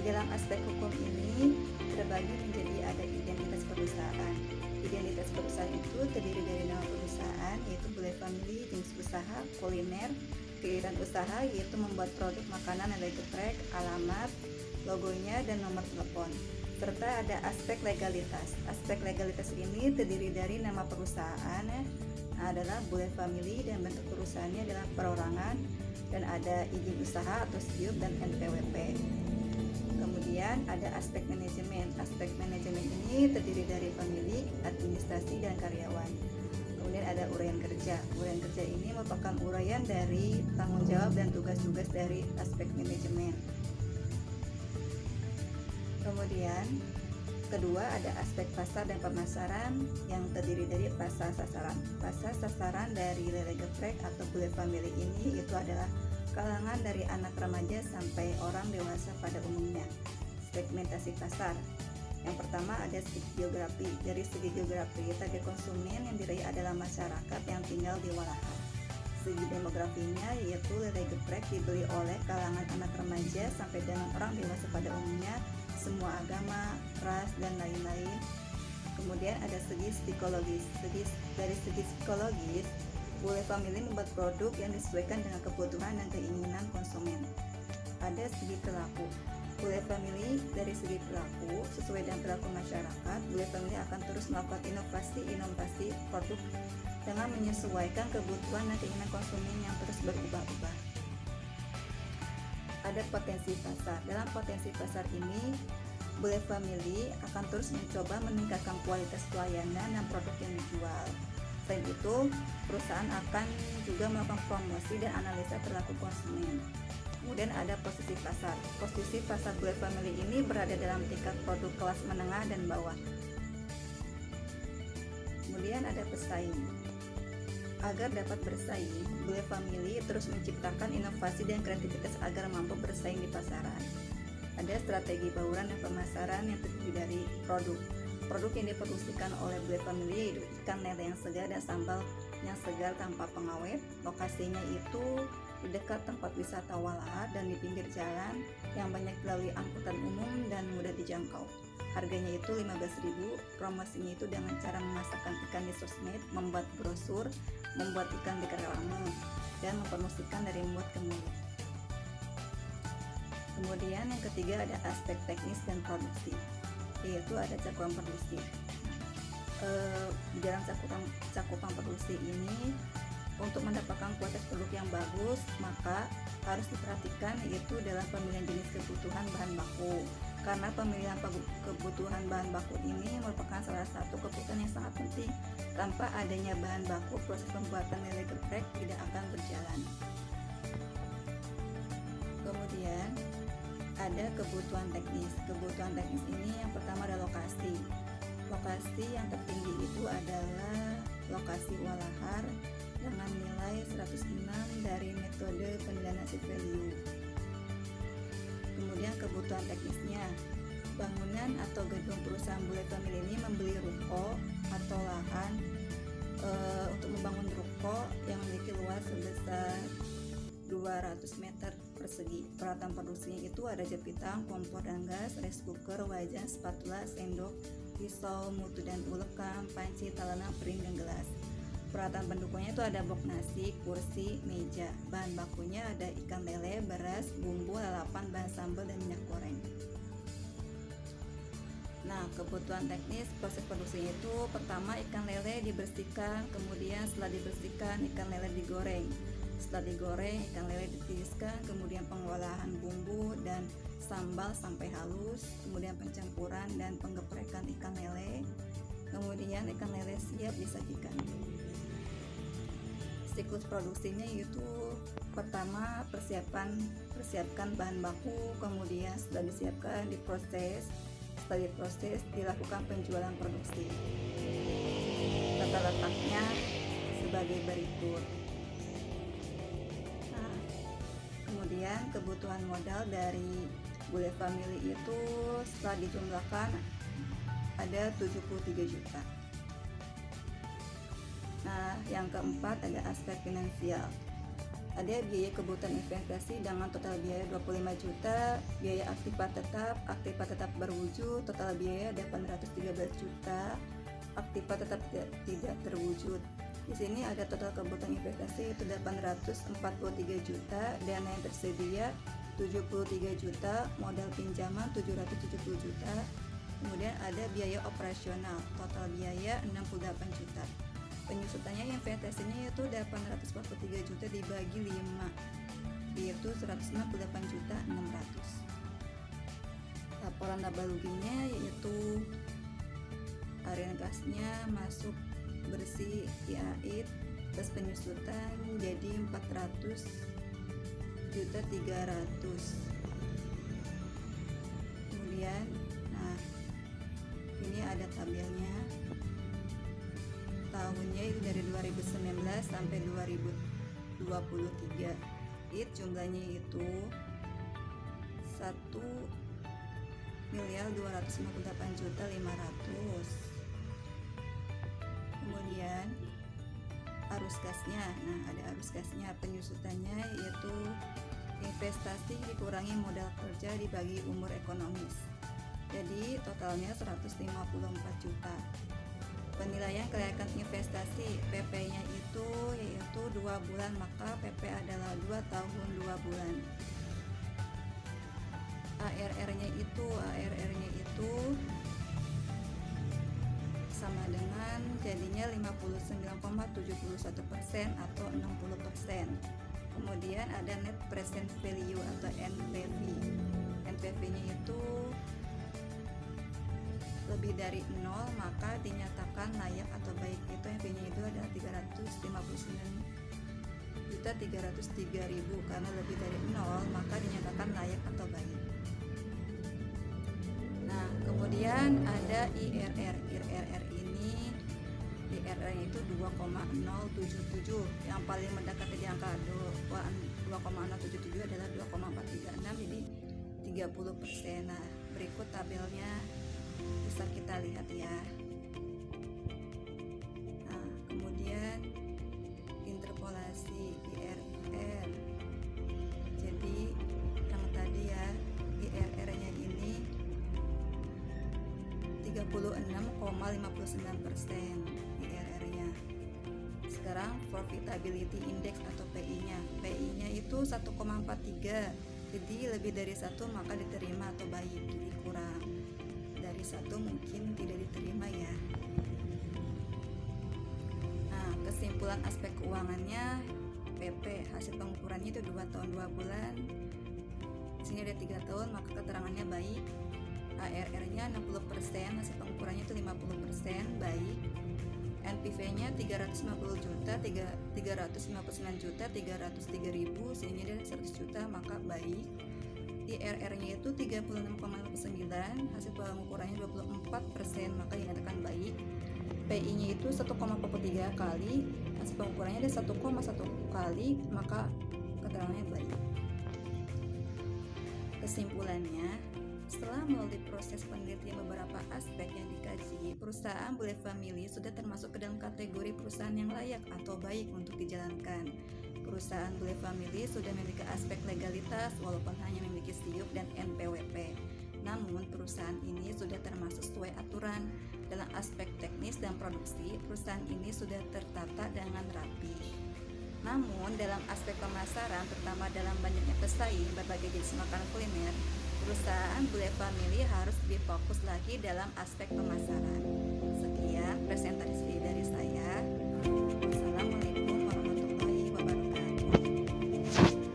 Dalam aspek hukum ini terbagi menjadi ada identitas perusahaan. Identitas perusahaan itu terdiri dari nama perusahaan, yaitu Bule Family, jenis usaha, kuliner, kegiatan usaha, yaitu membuat produk makanan yang geprek, alamat, logonya, dan nomor telepon. Serta ada aspek legalitas. Aspek legalitas ini terdiri dari nama perusahaan adalah Bule Family dan bentuk perusahaannya adalah perorangan, dan ada izin usaha atau SIUP dan NPWP. Kemudian ada aspek manajemen. Aspek manajemen ini terdiri dari family, administrasi, dan karyawan. Kemudian ada uraian kerja. Uraian kerja ini merupakan uraian dari tanggung jawab dan tugas-tugas dari aspek manajemen. Kemudian kedua ada aspek pasar dan pemasaran yang terdiri dari pasar sasaran. Pasar sasaran dari lele geprek atau Bule Family ini itu adalah kalangan dari anak remaja sampai orang dewasa pada umumnya. Segmentasi pasar. Yang pertama ada segi geografi. Dari segi geografi, target konsumen yang diraih adalah masyarakat yang tinggal di walahan. Segi demografinya yaitu lele geprek dibeli oleh kalangan anak remaja sampai dengan orang dewasa pada umumnya, semua agama, ras, dan lain-lain. Kemudian ada segi psikologis. Dari segi psikologis, Bule Family membuat produk yang disesuaikan dengan kebutuhan dan keinginan konsumen. Ada segi perilaku. Bule Family dari segi perilaku, sesuai dengan perilaku masyarakat, Bule Family akan terus melakukan inovasi produk dengan menyesuaikan kebutuhan dan keinginan konsumen yang terus berubah-ubah. Ada potensi pasar. Dalam potensi pasar ini, Bule Family akan terus mencoba meningkatkan kualitas pelayanan dan produk yang dijual. Selain itu, perusahaan akan juga melakukan promosi dan analisa perilaku konsumen. Kemudian ada posisi pasar. Posisi pasar Bule Family ini berada dalam tingkat produk kelas menengah dan bawah. Kemudian ada pesaing. Agar dapat bersaing, Bule Family terus menciptakan inovasi dan kreativitas agar mampu bersaing di pasaran. Ada strategi bauran dan pemasaran yang terdiri dari produk. Produk yang diproduksikan oleh Bule Family yaitu ikan lele yang segar dan sambal yang segar tanpa pengawet. Lokasinya itu di dekat tempat wisata walahan dan di pinggir jalan yang banyak dilalui angkutan umum dan mudah dijangkau. Harganya itu 15.000. Promosinya itu dengan cara memasakkan ikan di sosmed, membuat brosur, membuat ikan di reklame, dan mempromosikan dari mulut ke mulut. Kemudian yang ketiga ada aspek teknis dan produksi, yaitu ada cakupan produksi. Di dalam cakupan produksi ini, untuk mendapatkan kualitas produk yang bagus, maka harus diperhatikan yaitu dalam pemilihan jenis kebutuhan bahan baku. Karena pemilihan kebutuhan bahan baku ini merupakan salah satu kebutuhan yang sangat penting. Tanpa adanya bahan baku, proses pembuatan lele geprek tidak akan berjalan. Kemudian ada kebutuhan teknis. Kebutuhan teknis ini yang pertama ada lokasi. Lokasi yang tertinggi itu adalah lokasi walahar dengan nilai 106 dari metode penilaian hasil value. Kemudian kebutuhan teknisnya, bangunan atau gedung perusahaan Bule Family ini membeli ruko atau lahan untuk membangun ruko yang memiliki luas sebesar 200 meter persegi. Peralatan produksinya itu ada jepitan, kompor dan gas, rice cooker, wajan, spatula, sendok, pisau, mutu dan ulekam, panci, talana, piring, dan gelas. Peralatan pendukungnya itu ada box nasi, kursi, meja. Bahan bakunya ada ikan lele, beras, bumbu, lalapan, bahan sambal, dan minyak goreng. Nah, kebutuhan teknis proses produksinya itu pertama ikan lele dibersihkan, kemudian setelah dibersihkan ikan lele digoreng. Setelah digoreng, ikan lele ditiriskan, kemudian pengolahan bumbu dan sambal sampai halus, kemudian pencampuran dan penggeprekan ikan lele. Kemudian ikan lele siap disajikan. Siklus produksinya yaitu pertama persiapkan bahan baku, kemudian setelah disiapkan diproses, setelah diproses dilakukan penjualan produksi. Tata letaknya sebagai berikut. Nah, kemudian kebutuhan modal dari Bule Family itu setelah dijumlahkan ada 73 juta. Nah, yang keempat ada aspek finansial. ada biaya kebutuhan investasi dengan total biaya 25 juta, biaya aktiva tetap berwujud, total biaya 813 juta, aktiva tetap tidak terwujud. Di sini ada total kebutuhan investasi itu 843 juta, dana yang tersedia 73 juta, modal pinjaman 770 juta. Kemudian ada biaya operasional, total biaya 68 juta. Penyusutannya investasinya itu 843 juta dibagi 5, yaitu 168 juta 600. Laporan laba ruginya yaitu harian kasnya masuk bersih IAIT plus penyusutan jadi 400 juta 300. Kemudian ini ada tabelnya, tahunnya itu dari 2019 sampai 2023. Jumlahnya itu 1.258.500.000. Kemudian arus kasnya, ada arus kasnya, penyusutannya yaitu investasi dikurangi modal kerja dibagi umur ekonomis, jadi totalnya 154 juta. Penilaian kelayakan investasi, PP-nya itu yaitu 2 bulan, maka PP adalah 2 tahun 2 bulan. ARR-nya itu sama dengan jadinya 59,71% atau 60%. Kemudian ada net present value atau NPV. NPV-nya itu lebih dari 0, maka dinyatakan layak atau baik. Itu NPV-nya itu adalah 359.303.000, karena lebih dari 0 maka dinyatakan layak atau baik. Kemudian ada IRR. IRR itu 2,077, yang paling mendekati di angka 2,077 adalah 2,436, jadi 30%. Berikut tabelnya bisa kita lihat ya. Kemudian interpolasi IRR. Jadi yang tadi ya, IRR-nya ini 36,59% IRR-nya. Sekarang profitability index atau PI-nya. PI-nya itu 1,43. Jadi lebih dari 1 maka diterima atau baik, jadi kurang dari 1 mungkin tidak diterima ya. Kesimpulan aspek keuangannya, PP hasil pengukurannya itu 2 tahun 2 bulan. Di sini ada 3 tahun, maka keterangannya baik. ARR-nya 60%, hasil pengukurannya itu 50%, baik. NPV-nya 350 juta, 359 juta, 303.000, sehingga dia 100 juta, maka baik. IRR-nya itu 36,59, hasil pengukurannya 24%, maka dinyatakan baik. PI-nya itu 1,43 kali, hasil pengukurannya ada 1,1 kali, maka keterangannya baik. Kesimpulannya, setelah melalui proses penelitian beberapa aspek yang dikaji, perusahaan Bule Family sudah termasuk ke dalam kategori perusahaan yang layak atau baik untuk dijalankan. Perusahaan Bule Family sudah memiliki aspek legalitas walaupun hanya memiliki SIUP dan NPWP. Namun perusahaan ini sudah termasuk sesuai aturan. Dalam aspek teknis dan produksi, perusahaan ini sudah tertata dengan rapi. Namun dalam aspek pemasaran, terutama dalam banyaknya pesaing berbagai jenis makanan kuliner, perusahaan Bule Family harus lebih fokus lagi dalam aspek pemasaran. Sekian presentasi dari saya. Wassalamualaikum.